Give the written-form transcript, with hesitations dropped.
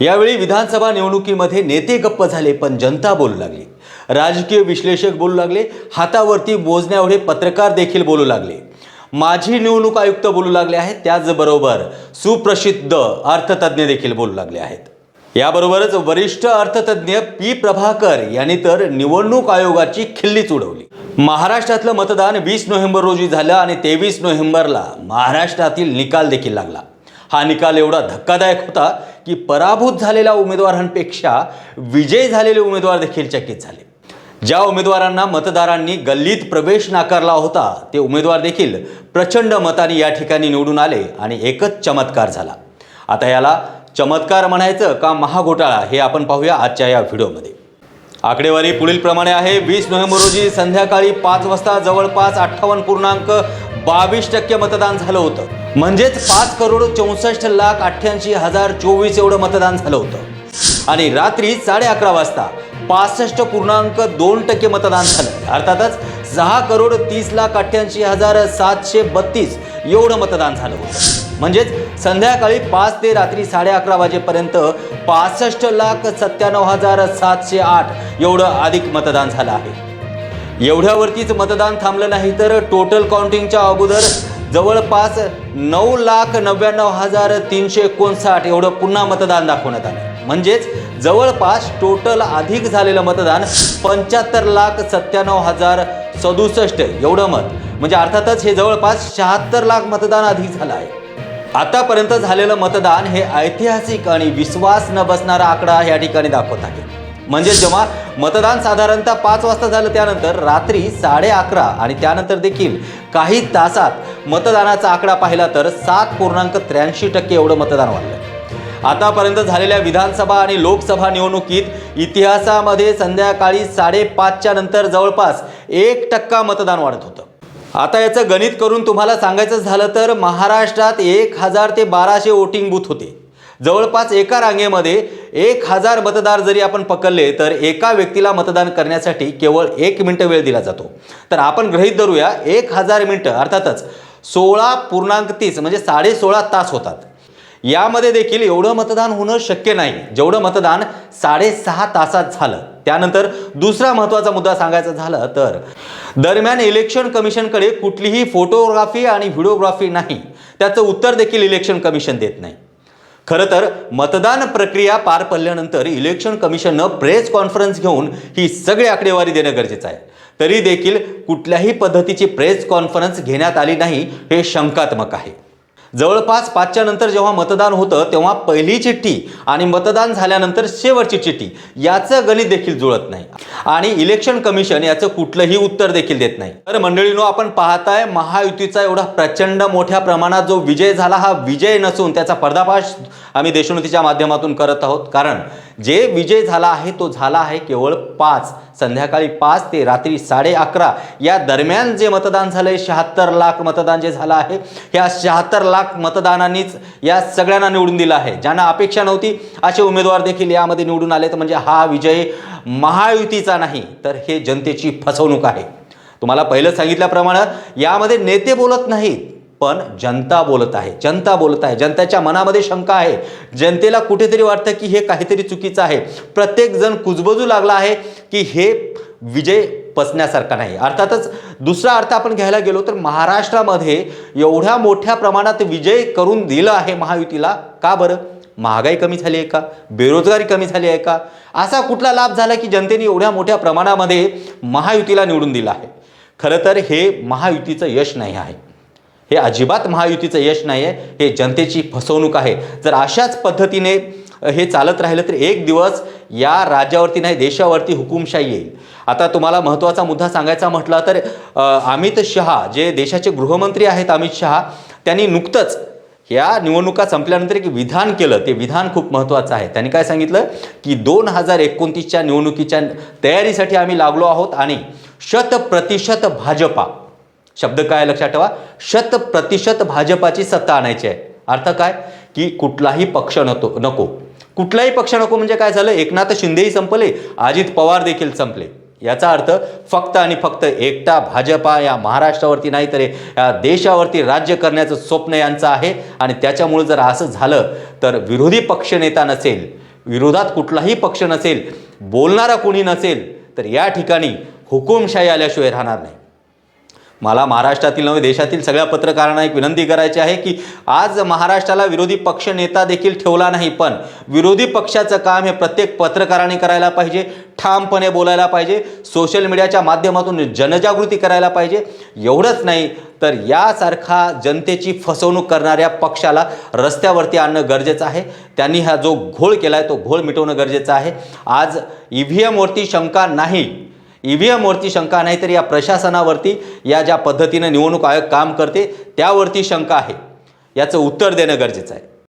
यावेळी विधानसभा निवडणुकीमध्ये नेते गप्प झाले, पण जनता बोलू लागली. राजकीय विश्लेषक बोलू लागले, हातावरती मोजण्याएवढे पत्रकार देखील बोलू लागले. माजी निवडणूक आयुक्त बोलू लागले आहेत, त्याचबरोबर सुप्रसिद्ध अर्थतज्ञ देखील बोलू लागले आहेत. याबरोबरच वरिष्ठ अर्थतज्ञ पी प्रभाकर यांनी तर निवडणूक आयोगाची खिल्लीच उडवली. महाराष्ट्रातलं मतदान 20 नोव्हेंबर रोजी झालं आणि 23 नोव्हेंबरला महाराष्ट्रातील निकाल देखील लागला. हा निकाल एवढा धक्कादायक होता की पराभूत झालेल्या उमेदवारांपेक्षा विजय झालेले उमेदवार देखील चकित झाले. ज्या उमेदवारांना मतदारांनी गल्लीत प्रवेश नाकारला होता ते उमेदवार देखील प्रचंड मताने या ठिकाणी निवडून आले आणि एकच चमत्कार झाला. आता याला चमत्कार म्हणायचं का महाघोटाळा हे आपण पाहूया आजच्या या व्हिडिओमध्ये. आकडेवारी पुढील प्रमाणे आहे. 20 नोव्हेंबर रोजी संध्याकाळी 5 वाजता जवळपास 58.22% मतदान झालं होतं. म्हणजेच 5,64,88,024 एवढं मतदान झालं होतं. आणि रात्री 11:30 वाजता 65.2% मतदान झालं. अर्थातच 6,30,88,732 एवढं मतदान झालं होतं. म्हणजेच संध्याकाळी 5 ते रात्री 11:30 वाजेपर्यंत 65,97,708 एवढं अधिक मतदान झालं आहे. एवढ्यावरतीच मतदान थांबलं नाही तर टोटल काउंटिंगच्या अगोदर जवळपास 9,99,359 एवढं पुन्हा मतदान दाखवण्यात आलं. म्हणजेच जवळपास टोटल अधिक झालेलं मतदान 75,97,067 एवढं मत. म्हणजे अर्थातच हे जवळपास 76 लाख मतदान अधिक झालं आहे. आतापर्यंत झालेलं मतदान हे ऐतिहासिक आणि विश्वास न बसणारा आकडा या ठिकाणी दाखवत आहे. म्हणजे जेव्हा मतदान साधारणतः 5 वाजता झालं त्यानंतर रात्री 11:30 आणि त्यानंतर देखील काही तासात मतदानाचा आकडा पाहिला तर 7.83% एवढं मतदान वाढलं. आतापर्यंत झालेल्या विधानसभा आणि लोकसभा निवडणुकीत इतिहासामध्ये संध्याकाळी 5:30च्या नंतर जवळपास 1% मतदान वाढत होतं. आता याचं गणित करून तुम्हाला सांगायचं झालं तर महाराष्ट्रात 1000 ते 1200 वोटिंग बूथ होते. जवळपास एका रांगेमध्ये 1000 मतदार जरी आपण पकडले तर एका व्यक्तीला मतदान करण्यासाठी केवळ 1 मिनिट वेळ दिला जातो. तर आपण गृहीत धरूया 1000 मिनिटं अर्थातच 16.30 म्हणजे 16.5 तास होतात. यामध्ये देखील एवढं मतदान होणं शक्य नाही जेवढं मतदान 6.5 तासात झालं. त्यानंतर दुसरा महत्त्वाचा मुद्दा सांगायचा झाला तर दरम्यान इलेक्शन कमिशनकडे कुठलीही फोटोग्राफी आणि व्हिडिओग्राफी नाही. त्याचं उत्तर देखील इलेक्शन कमिशन देत नाही. खरं तर मतदान प्रक्रिया पार पडल्यानंतर इलेक्शन कमिशननं प्रेस कॉन्फरन्स घेऊन ही सगळी आकडेवारी देणं गरजेचं आहे. तरी देखील कुठल्याही पद्धतीची प्रेस कॉन्फरन्स घेण्यात आली नाही हे शंकात्मक आहे. जवळपास 5च्या नंतर जेव्हा मतदान होतं तेव्हा पहिली चिठ्ठी आणि मतदान झाल्यानंतर शेवटची चिठ्ठी याचं गणित देखील जुळत नाही आणि इलेक्शन कमिशन याचं कुठलंही उत्तर देखील देत नाही. तर मंडळींनो, आपण पाहताय महायुतीचा एवढा प्रचंड मोठ्या प्रमाणात जो विजय झाला हा विजय नसून त्याचा पर्दाफाश आम्ही देशोन्नतीच्या माध्यमातून करत आहोत. कारण जे विजय झाला आहे तो झाला आहे केवळ संध्याकाळी 5 ते रात्री 11:30 या दरम्यान जे मतदान झालंय 76 लाख मतदान जे झालं आहे ह्या 76 लाख मतदानांनीच या सगळ्यांना निवडून दिलं आहे. ज्यांना अपेक्षा नव्हती असे उमेदवार देखील यामध्ये निवडून आले. तर म्हणजे हा विजय महायुतीचा नाही तर हे जनतेची फसवणूक आहे. तुम्हाला पहिलं सांगितल्याप्रमाणे यामध्ये नेते बोलत नाहीत पण जनता बोलत आहे. जनता बोलत आहे. जनतेच्या मनामध्ये शंका आहे. जनतेला कुठेतरी वाटतं की हे काहीतरी चुकीचं आहे. प्रत्येक जण कुजबजू लागला आहे की हे विजय पचण्यासारखा नाही. अर्थातच दुसरा अर्थ आपण घ्यायला गेलो तर महाराष्ट्रामध्ये एवढ्या मोठ्या प्रमाणात विजय करून दिलं आहे महायुतीला. का बरं? महागाई कमी झाली आहे का? बेरोजगारी कमी झाली आहे का? असा कुठला लाभ झाला की जनतेने एवढ्या मोठ्या प्रमाणामध्ये महायुतीला निवडून दिलं आहे? खरं तर हे महायुतीचं यश नाही आहे. हे अजिबात महायुतीचं यश नाही आहे. हे जनतेची फसवणूक आहे. जर अशाच पद्धतीने हे चालत राहिलं तर एक दिवस या राज्यावरती नाही देशावरती हुकुमशाही येईल. आता तुम्हाला महत्त्वाचा मुद्दा सांगायचा म्हटला तर अमित शहा जे देशाचे गृहमंत्री आहेत अमित शहा त्यांनी नुकतंच या निवडणुका संपल्यानंतर एक विधान केलं. ते विधान खूप महत्त्वाचं आहे. त्यांनी काय सांगितलं की 2029च्या निवडणुकीच्या तयारीसाठी आम्ही लागलो आहोत आणि 100% भाजपा शब्द काय लक्षात ठेवा 100% भाजपाची सत्ता आणायची आहे. अर्थ काय की कुठलाही पक्ष नको. कुठलाही पक्ष नको म्हणजे काय झालं? एकनाथ शिंदेही संपले, अजित पवार देखील संपले. याचा अर्थ फक्त आणि फक्त एकटा भाजपा या महाराष्ट्रावरती नाही तर या देशावरती राज्य करण्याचं स्वप्न यांचं आहे. आणि त्याच्यामुळे जर असं झालं तर विरोधी पक्षनेता नसेल, विरोधात कुठलाही पक्ष नसेल, बोलणारा कोणी नसेल, तर या ठिकाणी हुकुमशाही आल्याशिवाय राहणार नाही. मला महाराष्ट्रातील नव्हे देशातील सगळ्या पत्रकारांना एक विनंती करायची आहे की आज महाराष्ट्राला विरोधी पक्ष नेता देखील ठेवला नाही, पण विरोधी पक्षाचं काम हे प्रत्येक पत्रकाराने करायला पाहिजे, ठामपणे बोलायला पाहिजे, सोशल मीडियाच्या माध्यमातून जनजागृती करायला पाहिजे. एवढंच नाही तर यासारखा जनतेची फसवणूक करणाऱ्या पक्षाला रस्त्यावरती आणणं गरजेचं आहे. त्यांनी हा जो घोळ केला आहे तो घोळ मिटवणं गरजेचं आहे. आज EVMवरती शंका नाही, EVMवरती शंका नाही, तर या प्रशासनावरती, या ज्या पद्धतीने निवडणूक आयोग काम करते त्यावरती शंका आहे. याचं उत्तर देणं गरजेचं आहे.